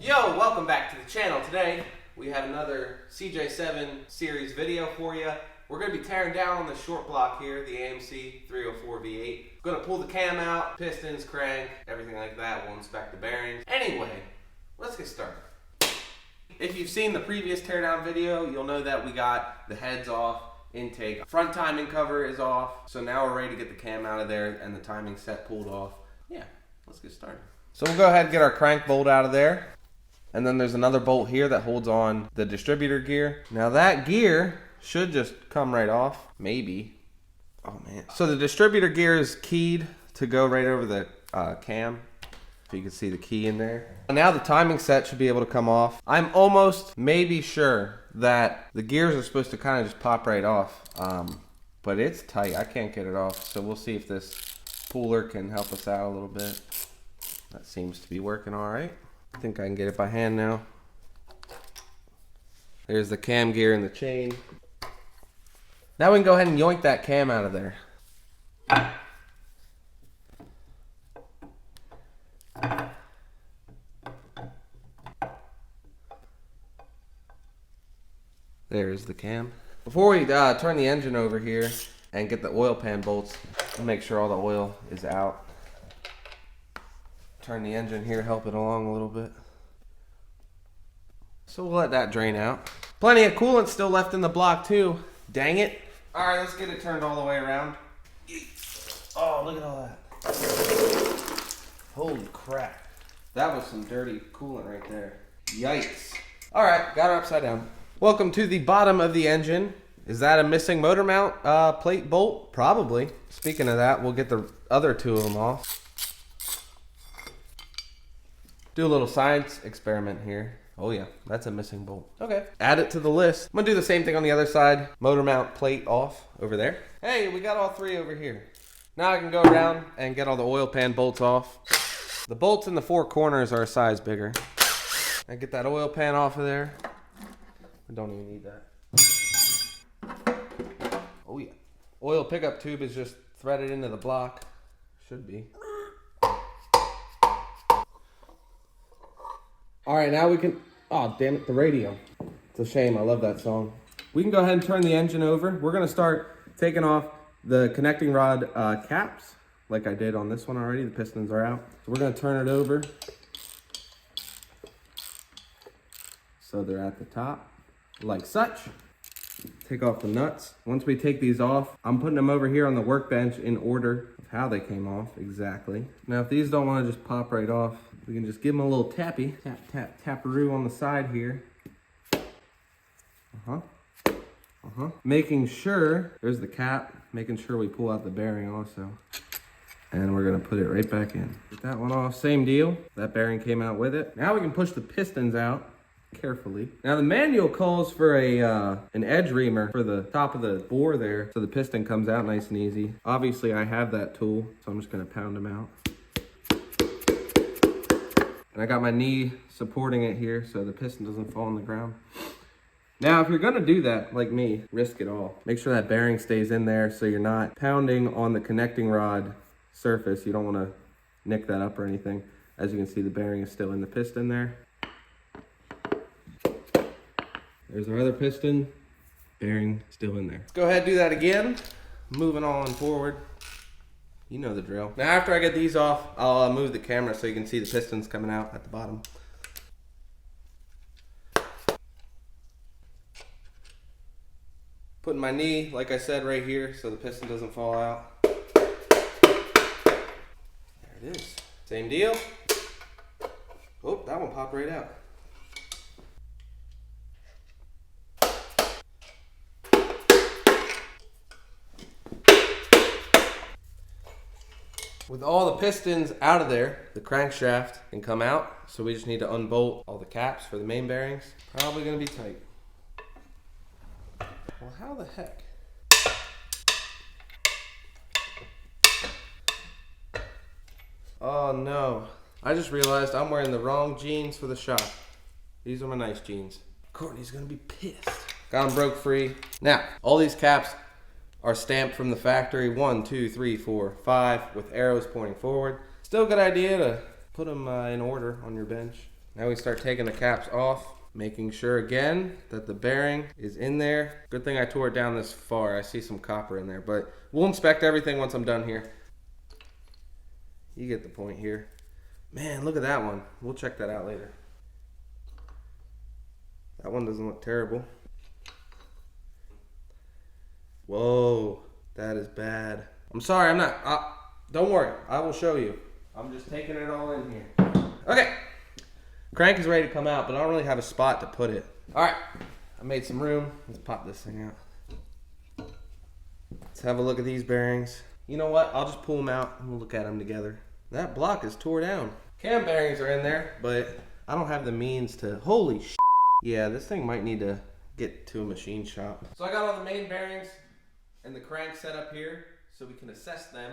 Yo, welcome back to the channel. Today we have another CJ7 series video for you. We're going to be tearing down on the short block here, the AMC 304 V8. Going to pull the cam out, pistons, crank, everything like that. We'll inspect the bearings. Anyway, let's get started. If you've seen the previous teardown video, you'll know that we got the heads off, intake. Front timing cover is off, so now we're ready to get the cam out of there and the timing set pulled off. Yeah, let's get started. So we'll go ahead and get our crank bolt out of there. And then there's another bolt here that holds on the distributor gear. Now that gear should just come right off, maybe. Oh man. So the distributor gear is keyed to go right over the cam. So you can see the key in there. Now the timing set should be able to come off. I'm almost maybe sure that the gears are supposed to kind of just pop right off. But it's tight, I can't get it off. So we'll see if this puller can help us out a little bit. That seems to be working all right. I think I can get it by hand now. There's the cam gear and the chain. Now we can go ahead and yoink that cam out of there. There's the cam. Before we turn the engine over here and get the oil pan bolts, we'll make sure all the oil is out. Turn the engine here, help it along a little bit. So we'll let that drain out. Plenty of coolant still left in the block too. Dang it. All right, let's get it turned all the way around. Oh, look at all that. Holy crap. That was some dirty coolant right there. Yikes. All right, got her upside down. Welcome to the bottom of the engine. Is that a missing motor mount plate bolt? Probably. Speaking of that, we'll get the other two of them off. Do a little science experiment here. Oh yeah, that's a missing bolt. Okay, add it to the list. I'm gonna do the same thing on the other side. Motor mount plate off over there. Hey, we got all three over here. Now I can go around and get all the oil pan bolts off. The bolts in the four corners are a size bigger. And get that oil pan off of there. I don't even need that. Oh yeah. Oil pickup tube is just threaded into the block. Should be. All right, now we can, oh, damn it, the radio. It's a shame, I love that song. We can go ahead and turn the engine over. We're gonna start taking off the connecting rod caps, like I did on this one already. The pistons are out. So we're gonna turn it over. So they're at the top, like such. Take off the nuts. Once we take these off, I'm putting them over here on the workbench in order of how they came off exactly. Now, if these don't wanna just pop right off, we can just give them a little tappy, tap, tap, taparoo on the side here. Making sure, there's the cap, making sure we pull out the bearing also. And we're gonna put it right back in. Get that one off, same deal. That bearing came out with it. Now we can push the pistons out carefully. Now the manual calls for an edge reamer for the top of the bore there, so the piston comes out nice and easy. Obviously I have that tool, so I'm just gonna pound them out. And I got my knee supporting it here so the piston doesn't fall on the ground. Now, if you're gonna do that, like me, risk it all. Make sure that bearing stays in there so you're not pounding on the connecting rod surface. You don't wanna nick that up or anything. As you can see, the bearing is still in the piston there. There's our other piston, bearing still in there. Let's go ahead and do that again. Moving on forward. You know the drill. Now after I get these off, I'll move the camera so you can see the pistons coming out at the bottom. Putting my knee, like I said, right here so the piston doesn't fall out. There it is. Same deal. Oh, that one popped right out. With all the pistons out of there, the crankshaft can come out. So we just need to unbolt all the caps for the main bearings. Probably gonna be tight. Well, how the heck? Oh no. I just realized I'm wearing the wrong jeans for the shop. These are my nice jeans. Courtney's gonna be pissed. Got them broke free. Now, all these caps are stamped from the factory, 1, 2, 3, 4, 5, with arrows pointing forward. Still a good idea to put them in order on your bench. Now we start taking the caps off, making sure again that the bearing is in there. Good thing I tore it down this far. I see some copper in there, but we'll inspect everything once I'm done here. You get the point here. Man, look at that one. We'll check that out later. That one doesn't look terrible. Whoa, that is bad. I'm sorry, I'm not, don't worry, I will show you. I'm just taking it all in here. Okay, crank is ready to come out, but I don't really have a spot to put it. All right, I made some room. Let's pop this thing out. Let's have a look at these bearings. You know what, I'll just pull them out and we'll look at them together. That block is tore down. Cam bearings are in there, but I don't have the means to, holy sh**. Yeah, this thing might need to get to a machine shop. So I got all the main bearings and the crank set up here so we can assess them,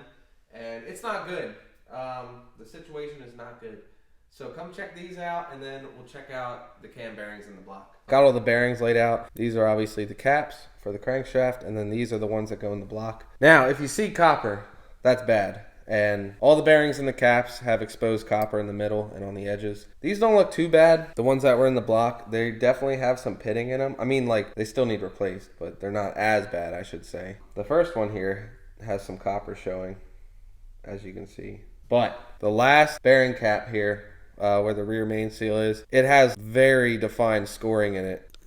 and it's not good. The situation is not good. So come check these out, and then we'll check out the cam bearings in the block. Got all the bearings laid out. These are obviously the caps for the crankshaft, and then these are the ones that go in the block. Now, if you see copper, that's bad. And all the bearings in the caps have exposed copper in the middle and on the edges. These don't look too bad. The ones that were in the block, they definitely have some pitting in them. I mean, like, they still need replaced, but they're not as bad, I should say. The first one here has some copper showing, as you can see. But the last bearing cap here, where the rear main seal is, it has very defined scoring in it.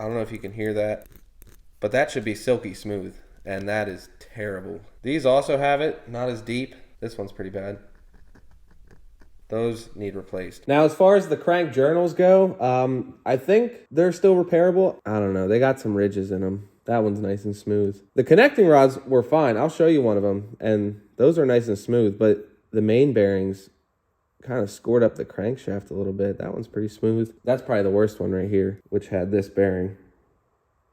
I don't know if you can hear that, but that should be silky smooth, and that is terrible. These also have it, not as deep. This one's pretty bad. Those need replaced. Now, as far as the crank journals go, I think they're still repairable. I don't know, they got some ridges in them. That one's nice and smooth. The connecting rods were fine. I'll show you one of them, and those are nice and smooth, but the main bearings kind of scored up the crankshaft a little bit. That one's pretty smooth. That's probably the worst one right here, which had this bearing.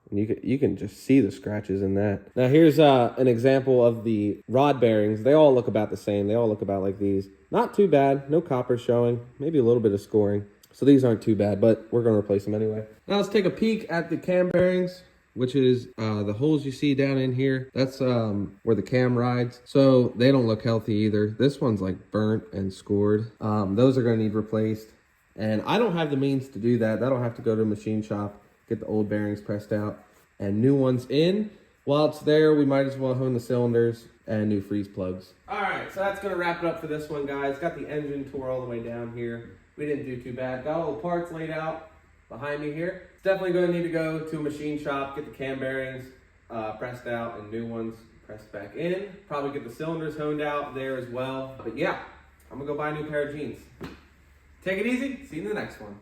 And you can just see the scratches in that. Now here's an example of the rod bearings. They all look about the same. They all look about like these. Not too bad. No copper showing. Maybe a little bit of scoring. So these aren't too bad, but we're going to replace them anyway. Now let's take a peek at the cam bearings, which is the holes you see down in here. That's where the cam rides. So they don't look healthy either. This one's like burnt and scored. Those are going to need replaced. And I don't have the means to do that. That'll have to go to a machine shop, get the old bearings pressed out and new ones in. While it's there, we might as well hone the cylinders and new freeze plugs. All right, so that's gonna wrap it up for this one, guys. Got the engine tore all the way down here. We didn't do too bad. Got all the parts laid out behind me here. It's definitely gonna need to go to a machine shop, get the cam bearings pressed out and new ones pressed back in. Probably get the cylinders honed out there as well. But yeah, I'm gonna go buy a new pair of jeans. Take it easy, see you in the next one.